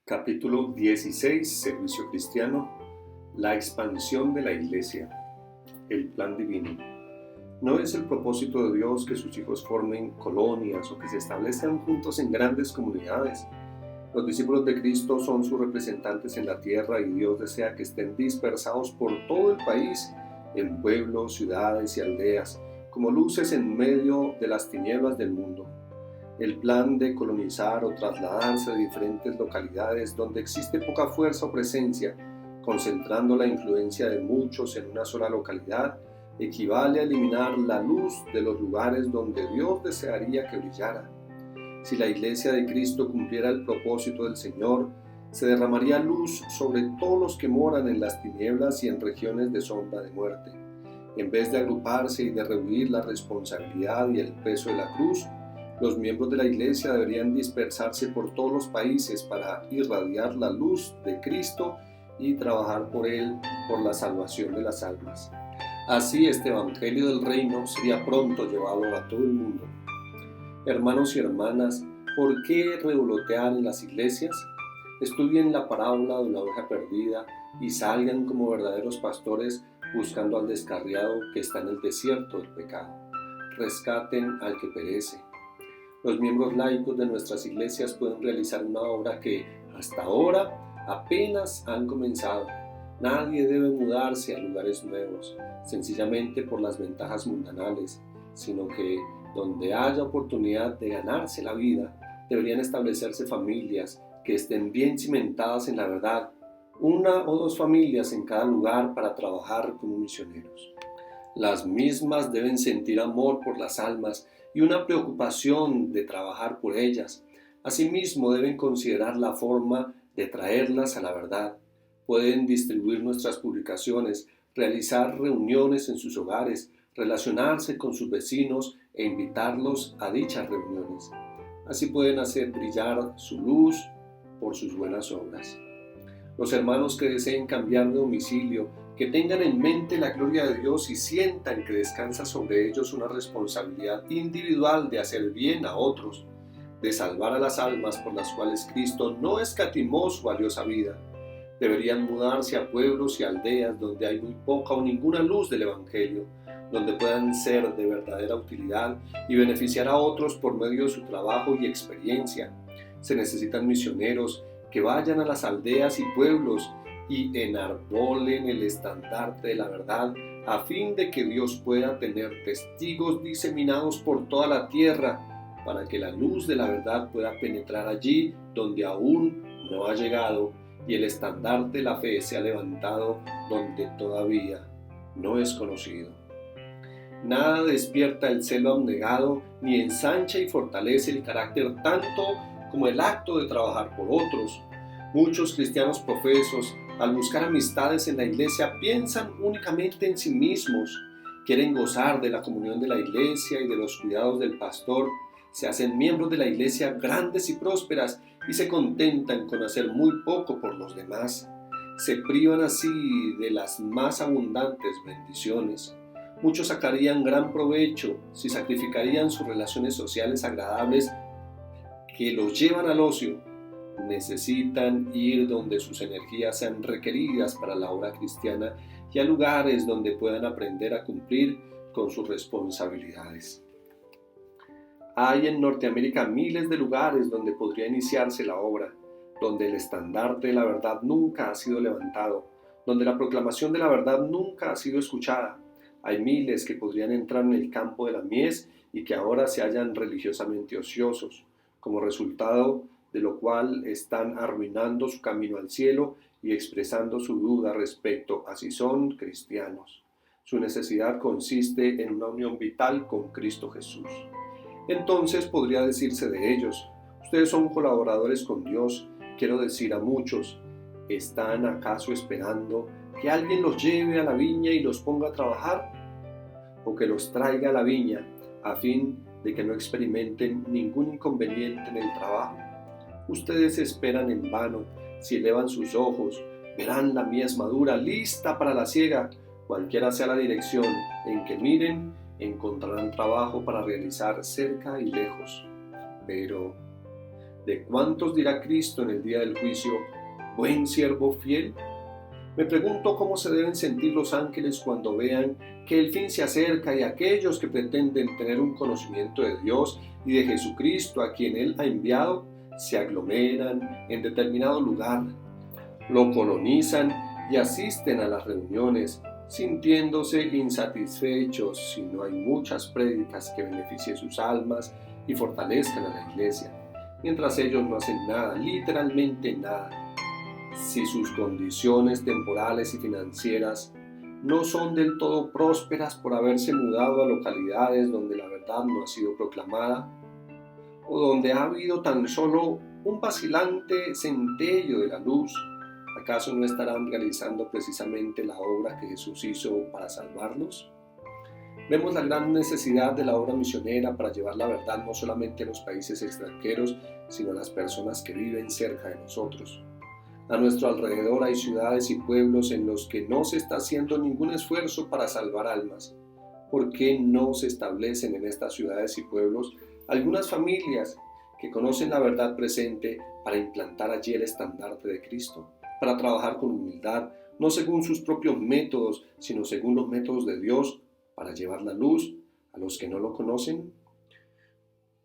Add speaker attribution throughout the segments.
Speaker 1: Capítulo 16, Servicio Cristiano, la expansión de la Iglesia, el plan divino. No es el propósito de Dios que sus hijos formen colonias o que se establezcan juntos en grandes comunidades. Los discípulos de Cristo son sus representantes en la tierra y Dios desea que estén dispersados por todo el país, en pueblos, ciudades y aldeas, como luces en medio de las tinieblas del mundo. El plan de colonizar o trasladarse a diferentes localidades donde existe poca fuerza o presencia, concentrando la influencia de muchos en una sola localidad, equivale a eliminar la luz de los lugares donde Dios desearía que brillara. Si la Iglesia de Cristo cumpliera el propósito del Señor, se derramaría luz sobre todos los que moran en las tinieblas y en regiones de sombra de muerte. En vez de agruparse y de rehuir la responsabilidad y el peso de la cruz, los miembros de la Iglesia deberían dispersarse por todos los países para irradiar la luz de Cristo y trabajar por Él, por la salvación de las almas. Así este Evangelio del Reino sería pronto llevado a todo el mundo. Hermanos y hermanas, ¿por qué revolotear en las iglesias? Estudien la parábola de la oveja perdida y salgan como verdaderos pastores buscando al descarriado que está en el desierto del pecado. Rescaten al que perece. Los miembros laicos de nuestras iglesias pueden realizar una obra que hasta ahora apenas han comenzado. Nadie debe mudarse a lugares nuevos, sencillamente por las ventajas mundanales, sino que donde haya oportunidad de ganarse la vida, deberían establecerse familias que estén bien cimentadas en la verdad, una o dos familias en cada lugar para trabajar como misioneros. Las mismas deben sentir amor por las almas y una preocupación de trabajar por ellas. Asimismo, deben considerar la forma de traerlas a la verdad. Pueden distribuir nuestras publicaciones, realizar reuniones en sus hogares, relacionarse con sus vecinos e invitarlos a dichas reuniones. Así pueden hacer brillar su luz por sus buenas obras. Los hermanos que deseen cambiar de domicilio, que tengan en mente la gloria de Dios y sientan que descansa sobre ellos una responsabilidad individual de hacer bien a otros, de salvar a las almas por las cuales Cristo no escatimó su valiosa vida, deberían mudarse a pueblos y aldeas donde hay muy poca o ninguna luz del Evangelio, donde puedan ser de verdadera utilidad y beneficiar a otros por medio de su trabajo y experiencia. Se necesitan misioneros que vayan a las aldeas y pueblos y enarbolen el estandarte de la verdad a fin de que Dios pueda tener testigos diseminados por toda la tierra para que la luz de la verdad pueda penetrar allí donde aún no ha llegado y el estandarte de la fe se ha levantado donde todavía no es conocido. Nada despierta el celo abnegado ni ensancha y fortalece el carácter tanto como el acto de trabajar por otros. Muchos cristianos profesos, al buscar amistades en la iglesia, piensan únicamente en sí mismos. Quieren gozar de la comunión de la iglesia y de los cuidados del pastor. Se hacen miembros de la iglesia grandes y prósperas y se contentan con hacer muy poco por los demás. Se privan así de las más abundantes bendiciones. Muchos sacarían gran provecho si sacrificarían sus relaciones sociales agradables que los llevan al ocio. Necesitan ir donde sus energías sean requeridas para la obra cristiana y a lugares donde puedan aprender a cumplir con sus responsabilidades. Hay en Norteamérica miles de lugares donde podría iniciarse la obra, donde el estandarte de la verdad nunca ha sido levantado, donde la proclamación de la verdad nunca ha sido escuchada. Hay miles que podrían entrar en el campo de la mies y que ahora se hallan religiosamente ociosos, como resultado de lo cual están arruinando su camino al cielo y expresando su duda respecto a si son cristianos. Su necesidad consiste en una unión vital con Cristo Jesús. Entonces podría decirse de ellos: ustedes son colaboradores con Dios. Quiero decir a muchos: ¿están acaso esperando que alguien los lleve a la viña y los ponga a trabajar? ¿O que los traiga a la viña a fin de que no experimenten ningún inconveniente en el trabajo? Ustedes esperan en vano. Si elevan sus ojos, verán la mies madura, lista para la siega. Cualquiera sea la dirección en que miren, encontrarán trabajo para realizar cerca y lejos. Pero ¿De cuántos dirá Cristo en el día del juicio, buen siervo fiel? Me pregunto cómo se deben sentir los ángeles cuando vean que el fin se acerca y aquellos que pretenden tener un conocimiento de Dios y de Jesucristo a quien Él ha enviado, se aglomeran en determinado lugar, lo colonizan y asisten a las reuniones, sintiéndose insatisfechos si no hay muchas prédicas que beneficien sus almas y fortalezcan a la iglesia, mientras ellos no hacen nada, literalmente nada. Si sus condiciones temporales y financieras no son del todo prósperas por haberse mudado a localidades donde la verdad no ha sido proclamada, o donde ha habido tan solo un vacilante centello de la luz, ¿acaso no estarán realizando precisamente la obra que Jesús hizo para salvarlos? Vemos la gran necesidad de la obra misionera para llevar la verdad no solamente a los países extranjeros, sino a las personas que viven cerca de nosotros. A nuestro alrededor hay ciudades y pueblos en los que no se está haciendo ningún esfuerzo para salvar almas. ¿Por qué no se establecen en estas ciudades y pueblos algunas familias que conocen la verdad presente para implantar allí el estandarte de Cristo, para trabajar con humildad, no según sus propios métodos, sino según los métodos de Dios, para llevar la luz a los que no lo conocen?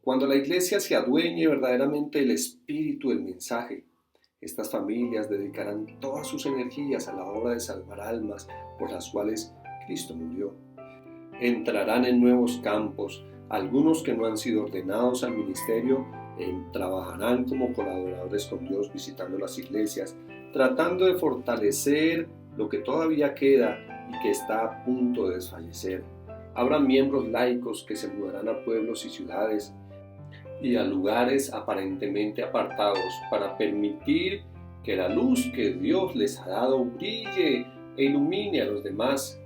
Speaker 1: Cuando la iglesia se adueñe verdaderamente del espíritu del mensaje, estas familias dedicarán todas sus energías a la obra de salvar almas por las cuales Cristo murió. Entrarán en nuevos campos, algunos que no han sido ordenados al ministerio trabajarán como colaboradores con Dios visitando las iglesias, tratando de fortalecer lo que todavía queda y que está a punto de desfallecer. Habrá miembros laicos que se mudarán a pueblos y ciudades y a lugares aparentemente apartados para permitir que la luz que Dios les ha dado brille e ilumine a los demás.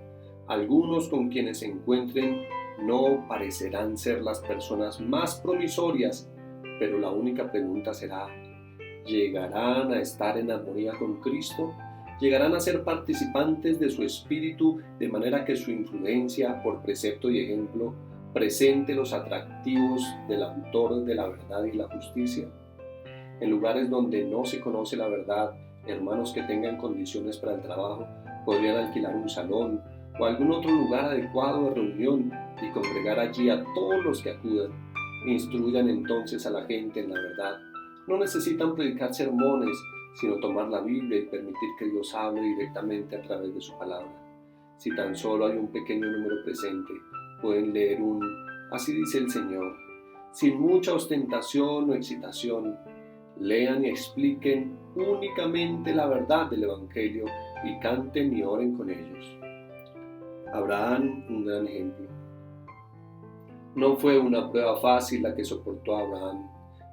Speaker 1: Algunos con quienes se encuentren no parecerán ser las personas más promisorias, pero la única pregunta será: ¿llegarán a estar en armonía con Cristo? ¿Llegarán a ser participantes de su espíritu de manera que su influencia, por precepto y ejemplo, presente los atractivos del autor de la verdad y la justicia? En lugares donde no se conoce la verdad, hermanos que tengan condiciones para el trabajo podrían alquilar un salón o algún otro lugar adecuado de reunión y congregar allí a todos los que acudan. Instruyan entonces a la gente en la verdad. No necesitan predicar sermones, sino tomar la Biblia y permitir que Dios hable directamente a través de su palabra. Si tan solo hay un pequeño número presente, pueden leer un "Así dice el Señor", sin mucha ostentación o excitación. Lean y expliquen únicamente la verdad del Evangelio y canten y oren con ellos. Abraham, un gran ejemplo. No fue una prueba fácil la que soportó Abraham,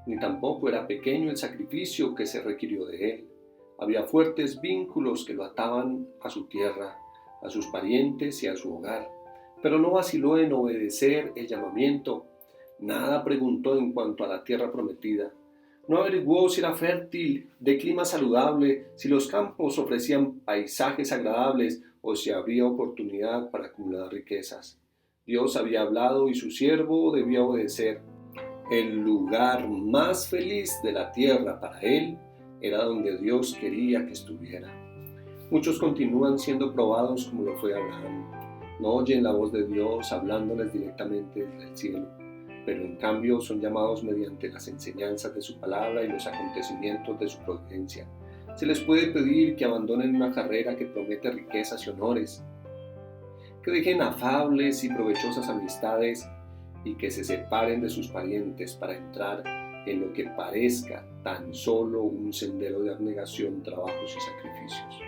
Speaker 1: ni tampoco era pequeño el sacrificio que se requirió de él. Había fuertes vínculos que lo ataban a su tierra, a sus parientes y a su hogar, pero no vaciló en obedecer el llamamiento. Nada preguntó en cuanto a la tierra prometida. No averiguó si era fértil, de clima saludable, si los campos ofrecían paisajes agradables o si habría oportunidad para acumular riquezas. Dios había hablado y su siervo debía obedecer. El lugar más feliz de la tierra para él era donde Dios quería que estuviera. Muchos continúan siendo probados como lo fue Abraham. No oyen la voz de Dios hablándoles directamente desde el cielo, pero en cambio son llamados mediante las enseñanzas de su palabra y los acontecimientos de su providencia. Se les puede pedir que abandonen una carrera que promete riquezas y honores, que dejen afables y provechosas amistades y que se separen de sus parientes para entrar en lo que parezca tan solo un sendero de abnegación, trabajos y sacrificios.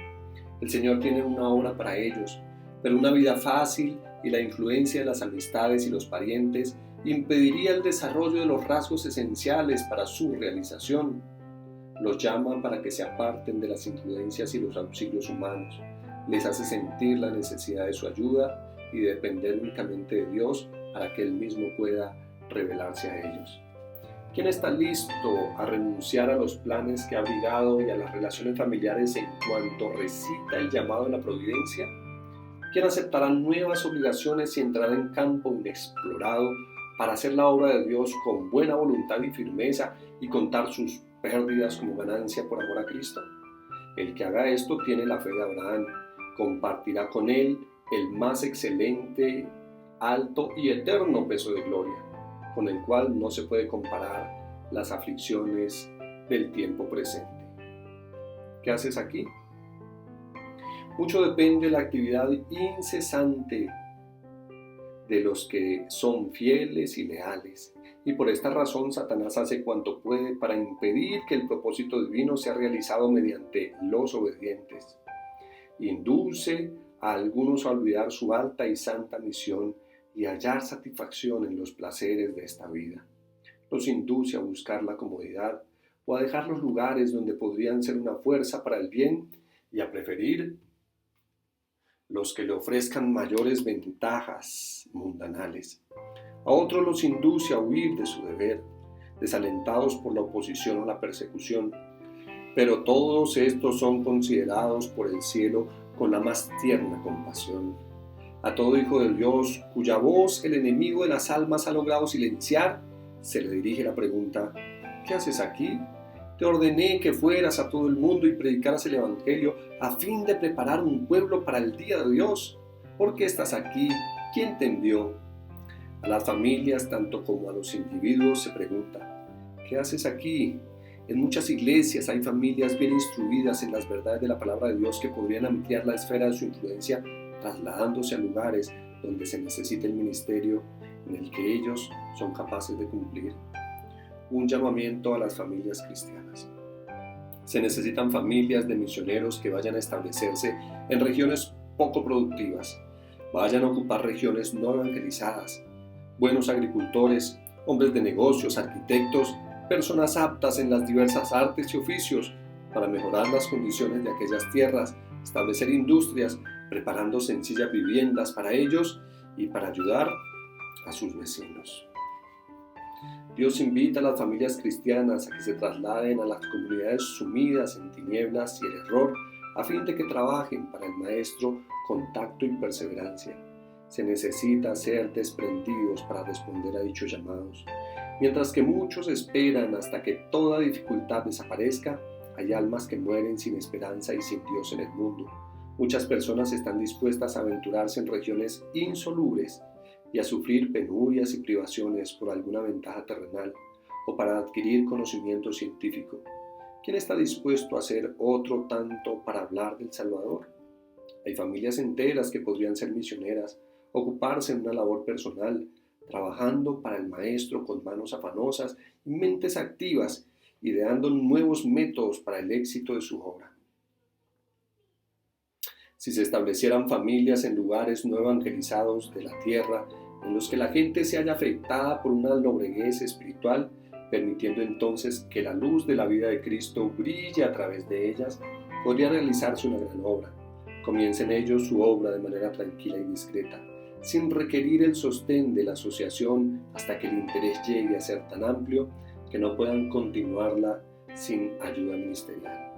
Speaker 1: El Señor tiene una obra para ellos, pero una vida fácil y la influencia de las amistades y los parientes impediría el desarrollo de los rasgos esenciales para su realización. Los llama para que se aparten de las influencias y los auxilios humanos. Les hace sentir la necesidad de su ayuda y de depender únicamente de Dios para que Él mismo pueda revelarse a ellos. ¿Quién está listo a renunciar a los planes que ha abrigado y a las relaciones familiares en cuanto recita el llamado de la providencia? ¿Quién aceptará nuevas obligaciones y entrará en campo inexplorado para hacer la obra de Dios con buena voluntad y firmeza y contar sus pérdidas como ganancia por amor a Cristo. El que haga esto tiene la fe de Abraham, compartirá con él el más excelente, alto y eterno peso de gloria, con el cual no se puede comparar las aflicciones del tiempo presente. ¿Qué haces aquí? Mucho depende de la actividad incesante de los que son fieles y leales, y por esta razón Satanás hace cuanto puede para impedir que el propósito divino sea realizado mediante los obedientes. Induce a algunos a olvidar su alta y santa misión y hallar satisfacción en los placeres de esta vida. Los induce a buscar la comodidad o a dejar los lugares donde podrían ser una fuerza para el bien y a preferir los que le ofrezcan mayores ventajas mundanales. A otros los induce a huir de su deber, desalentados por la oposición o la persecución. Pero todos estos son considerados por el cielo con la más tierna compasión. A todo hijo de Dios, cuya voz el enemigo de las almas ha logrado silenciar, se le dirige la pregunta: ¿qué haces aquí? Te ordené que fueras a todo el mundo y predicaras el Evangelio a fin de preparar un pueblo para el día de Dios. ¿Por qué estás aquí? ¿Quién te envió? A las familias, tanto como a los individuos, se pregunta: ¿qué haces aquí? En muchas iglesias hay familias bien instruidas en las verdades de la palabra de Dios que podrían ampliar la esfera de su influencia trasladándose a lugares donde se necesita el ministerio en el que ellos son capaces de cumplir. Un llamamiento a las familias cristianas. Se necesitan familias de misioneros que vayan a establecerse en regiones poco productivas, vayan a ocupar regiones no evangelizadas, buenos agricultores, hombres de negocios, arquitectos, personas aptas en las diversas artes y oficios para mejorar las condiciones de aquellas tierras, establecer industrias, preparando sencillas viviendas para ellos y para ayudar a sus vecinos. Dios invita a las familias cristianas a que se trasladen a las comunidades sumidas en tinieblas y el error a fin de que trabajen para el Maestro con tacto y perseverancia. Se necesita ser desprendidos para responder a dichos llamados. Mientras que muchos esperan hasta que toda dificultad desaparezca, hay almas que mueren sin esperanza y sin Dios en el mundo. Muchas personas están dispuestas a aventurarse en regiones insolubles y a sufrir penurias y privaciones por alguna ventaja terrenal o para adquirir conocimiento científico. ¿Quién está dispuesto a hacer otro tanto para hablar del Salvador? Hay familias enteras que podrían ser misioneras, ocuparse en una labor personal, trabajando para el Maestro con manos afanosas y mentes activas, ideando nuevos métodos para el éxito de su obra. Si se establecieran familias en lugares no evangelizados de la tierra, en los que la gente se haya afectada por una lobreguez espiritual, permitiendo entonces que la luz de la vida de Cristo brille a través de ellas, podría realizarse una gran obra. Comiencen ellos su obra de manera tranquila y discreta, sin requerir el sostén de la asociación hasta que el interés llegue a ser tan amplio que no puedan continuarla sin ayuda ministerial.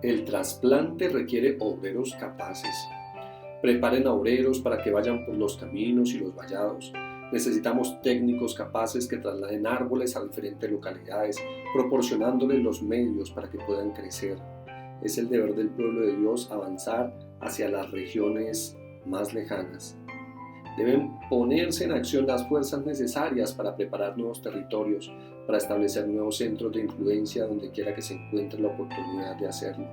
Speaker 1: El trasplante requiere obreros capaces. Preparen a obreros para que vayan por los caminos y los vallados. Necesitamos técnicos capaces que trasladen árboles a diferentes localidades, proporcionándoles los medios para que puedan crecer. Es el deber del pueblo de Dios avanzar hacia las regiones más lejanas. Deben ponerse en acción las fuerzas necesarias para preparar nuevos territorios, para establecer nuevos centros de influencia donde quiera que se encuentre la oportunidad de hacerlo.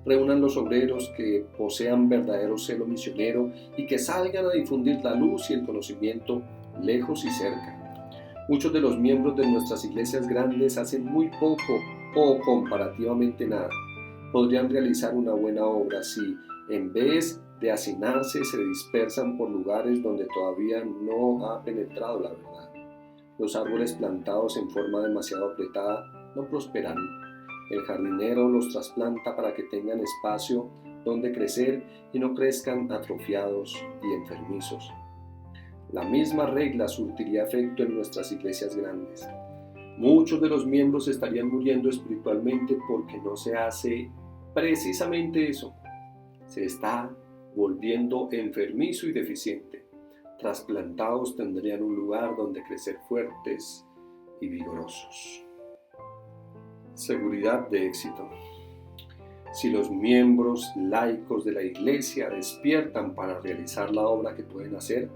Speaker 1: Reúnan los obreros que posean verdadero celo misionero y que salgan a difundir la luz y el conocimiento lejos y cerca. Muchos de los miembros de nuestras iglesias grandes hacen muy poco o comparativamente nada. Podrían realizar una buena obra si, en vez de hacinarse, se dispersan por lugares donde todavía no ha penetrado la verdad. Los árboles plantados en forma demasiado apretada no prosperan. El jardinero los trasplanta para que tengan espacio donde crecer y no crezcan atrofiados y enfermizos. La misma regla surtiría efecto en nuestras iglesias grandes. Muchos de los miembros estarían muriendo espiritualmente porque no se hace precisamente eso. Se está volviendo enfermizo y deficiente. trasplantados tendrían un lugar donde crecer fuertes y vigorosos. Seguridad de éxito. Si los miembros laicos de la Iglesia despiertan para realizar la obra que pueden hacer,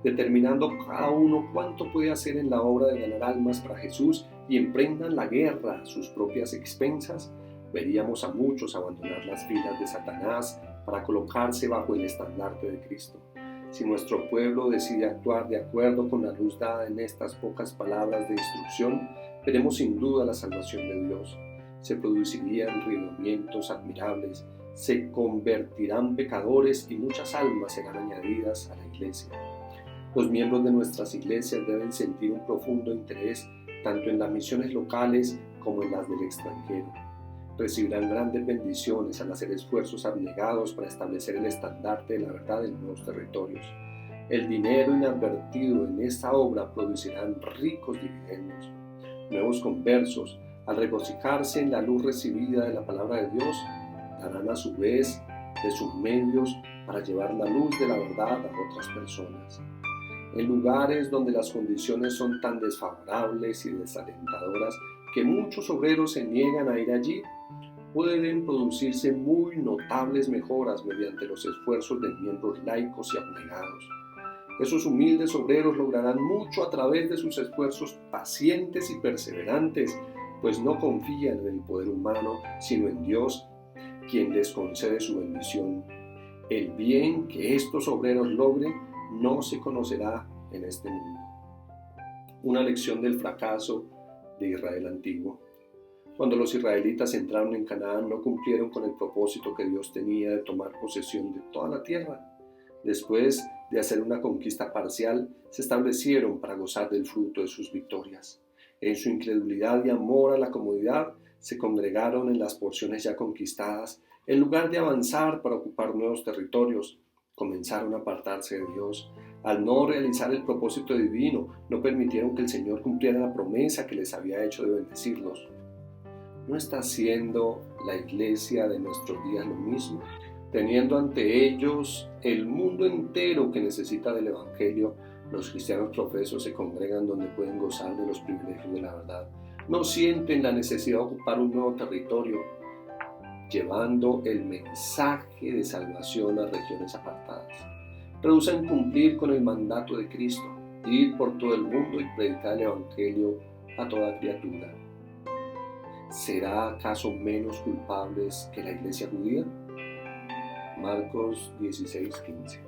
Speaker 1: determinando cada uno cuánto puede hacer en la obra de ganar almas para Jesús y emprendan la guerra a sus propias expensas, veríamos a muchos abandonar las filas de Satanás para colocarse bajo el estandarte de Cristo. Si nuestro pueblo decide actuar de acuerdo con la luz dada en estas pocas palabras de instrucción, veremos sin duda la salvación de Dios. Se producirían renovamientos admirables, se convertirán pecadores y muchas almas serán añadidas a la Iglesia. Los miembros de nuestras iglesias deben sentir un profundo interés tanto en las misiones locales como en las del extranjero. Recibirán grandes bendiciones al hacer esfuerzos abnegados para establecer el estandarte de la verdad en nuevos territorios. El dinero inadvertido en esta obra producirá ricos dividendos. Nuevos conversos, al regocijarse en la luz recibida de la palabra de Dios, darán a su vez de sus medios para llevar la luz de la verdad a otras personas. En lugares donde las condiciones son tan desfavorables y desalentadoras que muchos obreros se niegan a ir allí, pueden producirse muy notables mejoras mediante los esfuerzos de miembros laicos y abnegados. Esos humildes obreros lograrán mucho a través de sus esfuerzos pacientes y perseverantes, pues no confían en el poder humano, sino en Dios, quien les concede su bendición. El bien que estos obreros logren no se conocerá en este mundo. Una lección del fracaso de Israel antiguo. Cuando los israelitas entraron en Canaán, no cumplieron con el propósito que Dios tenía de tomar posesión de toda la tierra. Después de hacer una conquista parcial, se establecieron para gozar del fruto de sus victorias. En su incredulidad y amor a la comodidad, se congregaron en las porciones ya conquistadas. En lugar de avanzar para ocupar nuevos territorios, comenzaron a apartarse de Dios. Al no realizar el propósito divino, no permitieron que el Señor cumpliera la promesa que les había hecho de bendecirlos. ¿No está haciendo la iglesia de nuestros días lo mismo? Teniendo ante ellos el mundo entero que necesita del Evangelio, los cristianos profesos se congregan donde pueden gozar de los privilegios de la verdad. No sienten la necesidad de ocupar un nuevo territorio, llevando el mensaje de salvación a regiones apartadas. Rehúsan cumplir con el mandato de Cristo, ir por todo el mundo y predicar el Evangelio a toda criatura. ¿Será acaso menos culpables que la iglesia judía? Marcos 16:15.